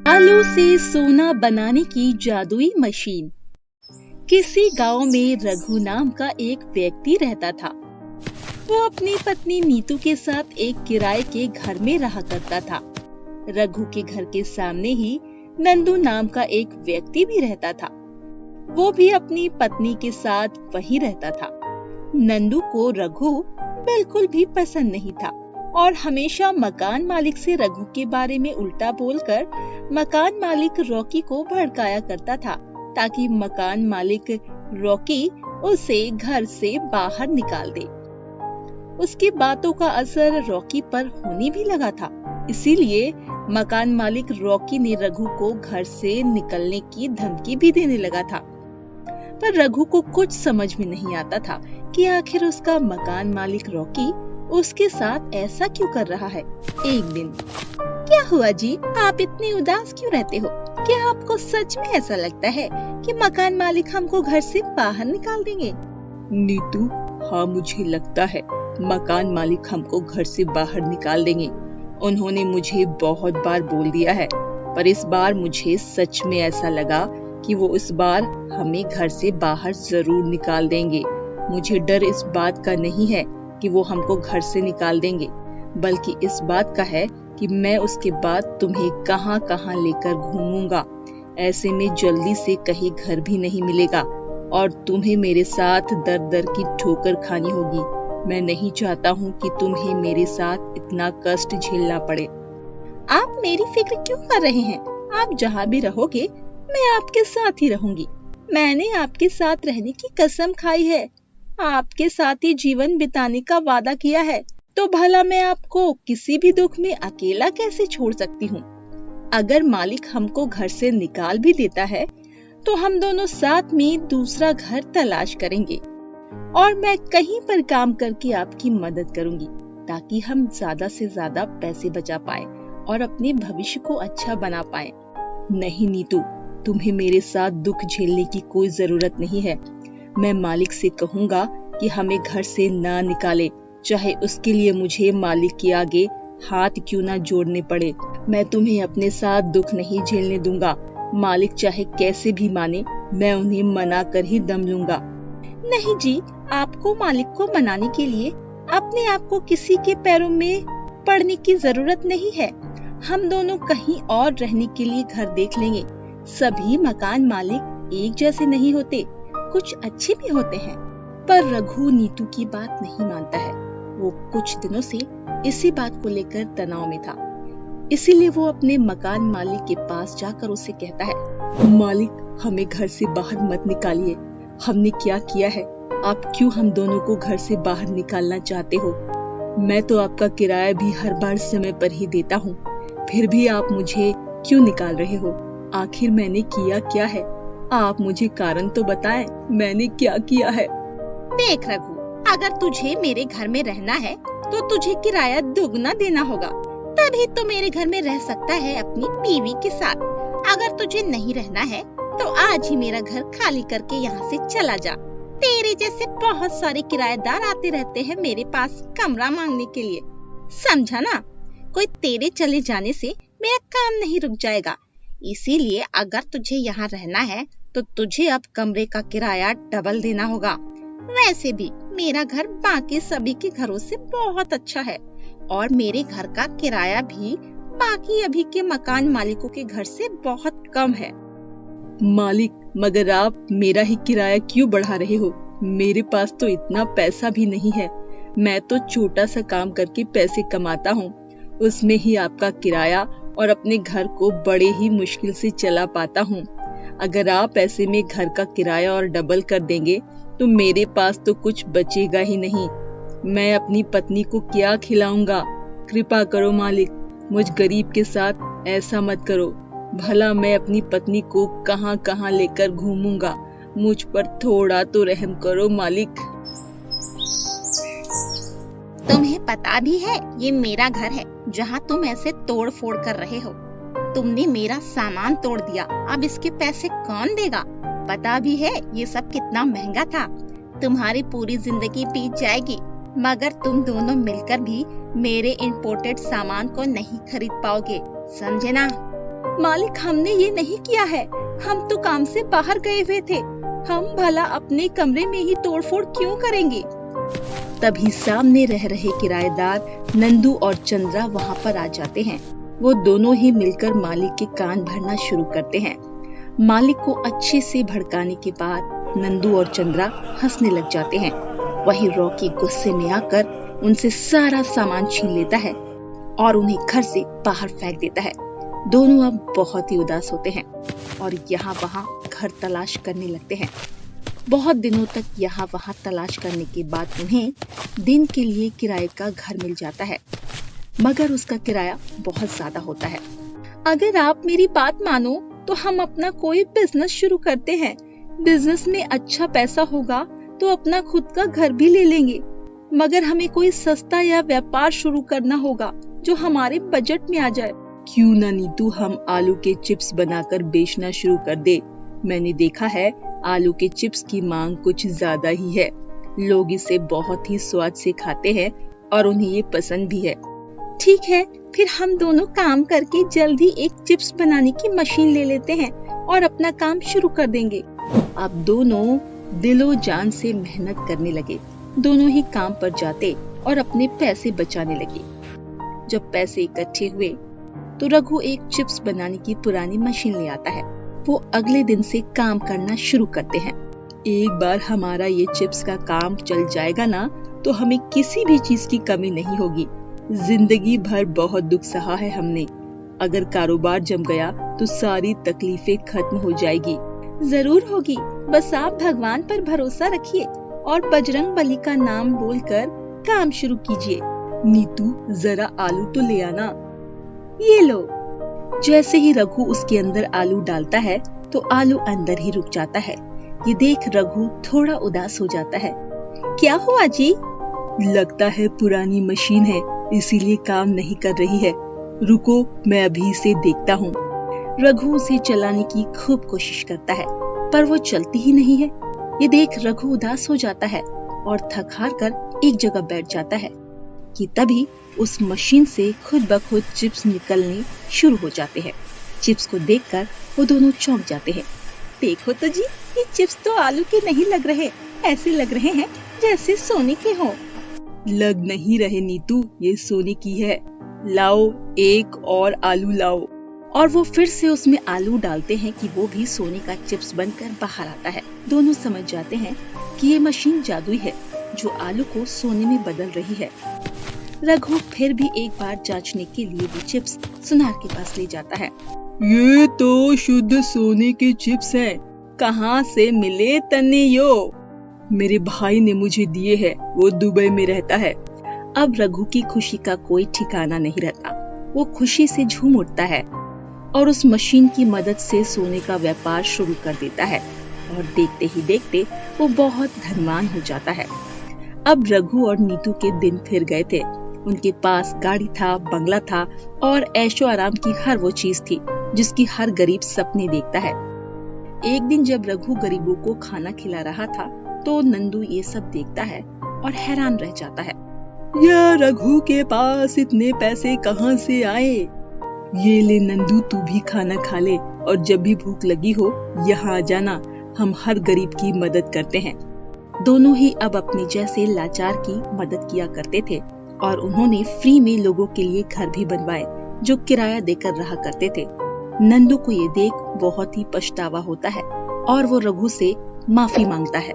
आलू से सोना बनाने की जादुई मशीन। किसी गांव में रघु नाम का एक व्यक्ति रहता था। वो अपनी पत्नी नीतू के साथ एक किराए के घर में रहा करता था। रघु के घर के सामने ही नंदू नाम का एक व्यक्ति भी रहता था। वो भी अपनी पत्नी के साथ वहीं रहता था। नंदू को रघु बिल्कुल भी पसंद नहीं था और हमेशा मकान मालिक से रघु के बारे में उल्टा बोलकर मकान मालिक रॉकी को भड़काया करता था, ताकि मकान मालिक रॉकी उसे घर से बाहर निकाल दे। उसकी बातों का असर रॉकी पर होने भी लगा था। इसीलिए मकान मालिक रॉकी ने रघु को घर से निकलने की धमकी भी देने लगा था। पर रघु को कुछ समझ में नहीं आता था कि आखिर उसका मकान मालिक रॉकी उसके साथ ऐसा क्यों कर रहा है। एक दिन, क्या हुआ जी, आप इतने उदास क्यों रहते हो? क्या आपको सच में ऐसा लगता है कि मकान मालिक हमको घर से बाहर निकाल देंगे? नीतू, हाँ मुझे लगता है मकान मालिक हमको घर से बाहर निकाल देंगे। उन्होंने मुझे बहुत बार बोल दिया है, पर इस बार मुझे सच में ऐसा लगा कि वो इस बार हमें घर से बाहर जरूर निकाल देंगे। मुझे डर इस बात का नहीं है कि वो हमको घर से निकाल देंगे, बल्कि इस बात का है कि मैं उसके बाद तुम्हें कहां कहां लेकर घूमूंगा। ऐसे में जल्दी से कहीं घर भी नहीं मिलेगा और तुम्हें मेरे साथ दर दर की ठोकर खानी होगी। मैं नहीं चाहता हूँ कि तुम्हें मेरे साथ इतना कष्ट झेलना पड़े। आप मेरी फिक्र क्यों कर रहे हैं? आप जहाँ भी रहोगे मैं आपके साथ ही रहूंगी। मैंने आपके साथ रहने की कसम खाई है, आपके साथ ही जीवन बिताने का वादा किया है, तो भला मैं आपको किसी भी दुख में अकेला कैसे छोड़ सकती हूँ? अगर मालिक हमको घर से निकाल भी देता है तो हम दोनों साथ में दूसरा घर तलाश करेंगे और मैं कहीं पर काम करके आपकी मदद करूंगी, ताकि हम ज्यादा से ज्यादा पैसे बचा पाए और अपने भविष्य को अच्छा बना पाए। नहीं नीतू, तुम्हें मेरे साथ दुख झेलने की कोई जरूरत नहीं है। मैं मालिक से कहूँगा कि हमें घर से ना निकाले, चाहे उसके लिए मुझे मालिक के आगे हाथ क्यों ना जोड़ने पड़े। मैं तुम्हें अपने साथ दुख नहीं झेलने दूंगा। मालिक चाहे कैसे भी माने, मैं उन्हें मना कर ही दम लूंगा। नहीं जी, आपको मालिक को मनाने के लिए अपने आप को किसी के पैरों में पड़ने की जरूरत नहीं है। हम दोनों कहीं और रहने के लिए घर देख लेंगे। सभी मकान मालिक एक जैसे नहीं होते, कुछ अच्छे भी होते हैं। पर रघु नीतू की बात नहीं मानता है। वो कुछ दिनों से इसी बात को लेकर तनाव में था। इसीलिए वो अपने मकान मालिक के पास जाकर उसे कहता है, मालिक, हमें घर से बाहर मत निकालिए। हमने क्या किया है? आप क्यों हम दोनों को घर से बाहर निकालना चाहते हो? मैं तो आपका किराया भी हर बार समय पर ही देता हूँ, फिर भी आप मुझे क्यों निकाल रहे हो? आखिर मैंने किया क्या है? आप मुझे कारण तो बताएं, मैंने क्या किया है? देख रघु, अगर तुझे मेरे घर में रहना है तो तुझे किराया दुगना देना होगा, तभी तो मेरे घर में रह सकता है अपनी बीवी के साथ। अगर तुझे नहीं रहना है तो आज ही मेरा घर खाली करके यहाँ से चला जा। तेरे जैसे बहुत सारे किराएदार आते रहते हैं मेरे पास कमरा मांगने के लिए, समझा ना? कोई तेरे चले जाने से मेरा काम नहीं रुक जाएगा। इसीलिए अगर तुझे यहाँ रहना है तो तुझे अब कमरे का किराया डबल देना होगा। वैसे भी मेरा घर बाकी सभी के घरों से बहुत अच्छा है और मेरे घर का किराया भी बाकी अभी के मकान मालिकों के घर से बहुत कम है। मालिक, मगर आप मेरा ही किराया क्यों बढ़ा रहे हो? मेरे पास तो इतना पैसा भी नहीं है। मैं तो छोटा सा काम करके पैसे कमाता हूँ, उसमें ही आपका किराया और अपने घर को बड़े ही मुश्किल से चला पाता हूँ। अगर आप ऐसे में घर का किराया और डबल कर देंगे तो मेरे पास तो कुछ बचेगा ही नहीं। मैं अपनी पत्नी को क्या खिलाऊंगा? कृपा करो मालिक, मुझ गरीब के साथ ऐसा मत करो। भला मैं अपनी पत्नी को कहां कहां लेकर घूमूंगा? मुझ पर थोड़ा तो रहम करो मालिक। तुम्हें पता भी है ये मेरा घर है जहाँ तुम ऐसे तोड़ फोड़ कर रहे हो। तुमने मेरा सामान तोड़ दिया, अब इसके पैसे कौन देगा? पता भी है ये सब कितना महंगा था। तुम्हारी पूरी जिंदगी बीत जाएगी मगर तुम दोनों मिलकर भी मेरे इंपोर्टेड सामान को नहीं खरीद पाओगे, समझे ना? मालिक, हमने ये नहीं किया है। हम तो काम से बाहर गए हुए थे। हम भला अपने कमरे में ही तोड़फोड़ क्यों करेंगे? तभी सामने रह रहे किराएदार नंदू और चंद्रा वहाँ पर आ जाते हैं। वो दोनों ही मिलकर मालिक के कान भरना शुरू करते हैं। मालिक को अच्छे से भड़काने के बाद नंदू और चंद्रा हंसने लग जाते हैं। वही रॉकी गुस्से में आकर उनसे सारा सामान छीन लेता है और उन्हें घर से बाहर फेंक देता है। दोनों अब बहुत ही उदास होते हैं और यहाँ वहाँ घर तलाश करने लगते हैं। बहुत दिनों तक यहाँ वहाँ तलाश करने के बाद उन्हें दिन के लिए किराए का घर मिल जाता है, मगर उसका किराया बहुत ज्यादा होता है। अगर आप मेरी बात मानो तो हम अपना कोई बिजनेस शुरू करते हैं। बिजनेस में अच्छा पैसा होगा तो अपना खुद का घर भी ले लेंगे, मगर हमें कोई सस्ता या व्यापार शुरू करना होगा जो हमारे बजट में आ जाए। क्यों ना नीतू, हम आलू के चिप्स बनाकर बेचना शुरू कर दे। मैंने देखा है आलू के चिप्स की मांग कुछ ज्यादा ही है। लोग इसे बहुत ही स्वाद से खाते हैं और उन्हें ये पसंद भी है। ठीक है, फिर हम दोनों काम करके जल्द ही एक चिप्स बनाने की मशीन ले लेते हैं और अपना काम शुरू कर देंगे। अब दोनों दिलो जान से मेहनत करने लगे। दोनों ही काम पर जाते और अपने पैसे बचाने लगे। जब पैसे इकट्ठे हुए तो रघु एक चिप्स बनाने की पुरानी मशीन ले आता है। वो अगले दिन से काम करना शुरू करते हैं। एक बार हमारा ये चिप्स का काम चल जाएगा ना, तो हमें किसी भी चीज की कमी नहीं होगी। जिंदगी भर बहुत दुख सहा है हमने। अगर कारोबार जम गया तो सारी तकलीफें खत्म हो जाएगी। जरूर होगी, बस आप भगवान पर भरोसा रखिए और बजरंग बली का नाम बोलकर काम शुरू कीजिए। नीतू, जरा आलू तो ले आना। ये लो। जैसे ही रघु उसके अंदर आलू डालता है तो आलू अंदर ही रुक जाता है। ये देख रघु थोड़ा उदास हो जाता है। क्या हुआ जी? लगता है पुरानी मशीन है, इसीलिए काम नहीं कर रही है। रुको, मैं अभी इसे देखता हूँ। रघु उसे चलाने की खूब कोशिश करता है, पर वो चलती ही नहीं है। ये देख रघु उदास हो जाता है और थक हार कर एक जगह बैठ जाता है कि तभी उस मशीन से खुद ब खुद चिप्स निकलने शुरू हो जाते हैं। चिप्स को देखकर वो दोनों चौंक जाते हैं। देखो तो जी, ये चिप्स तो आलू के नहीं लग रहे, ऐसे लग रहे हैं जैसे सोने के हों। लग नहीं रहे नीतू, ये सोने की है। लाओ, एक और आलू लाओ। और वो फिर से उसमें आलू डालते हैं कि वो भी सोने का चिप्स बनकर बाहर आता है। दोनों समझ जाते हैं कि ये मशीन जादुई है जो आलू को सोने में बदल रही है। रघु फिर भी एक बार जांचने के लिए वो चिप्स सुनार के पास ले जाता है। ये तो शुद्ध सोने के चिप्स हैं। कहाँ से मिले तन्ने यो? मेरे भाई ने मुझे दिए हैं, वो दुबई में रहता है। अब रघु की खुशी का कोई ठिकाना नहीं रहता। वो खुशी से झूम उठता है और उस मशीन की मदद से सोने का व्यापार शुरू कर देता है और देखते ही देखते वो बहुत धनवान हो जाता है। अब रघु और नीतू के दिन फिर गए थे। उनके पास गाड़ी था, बंगला था और ऐशो आराम की हर वो चीज थी जिसकी हर गरीब सपने देखता है। एक दिन जब रघु गरीबों को खाना खिला रहा था तो नंदू ये सब देखता है और हैरान रह जाता है। या रघु के पास इतने पैसे कहाँ से आए? ये ले नंदू, तू भी खाना खा ले और जब भी भूख लगी हो यहाँ आ जाना। हम हर गरीब की मदद करते हैं। दोनों ही अब अपने जैसे लाचार की मदद किया करते थे और उन्होंने फ्री में लोगों के लिए घर भी बनवाए जो किराया देकर रहा करते थे। नंदू को ये देख बहुत ही पछतावा होता है और वो रघु से माफी मांगता है।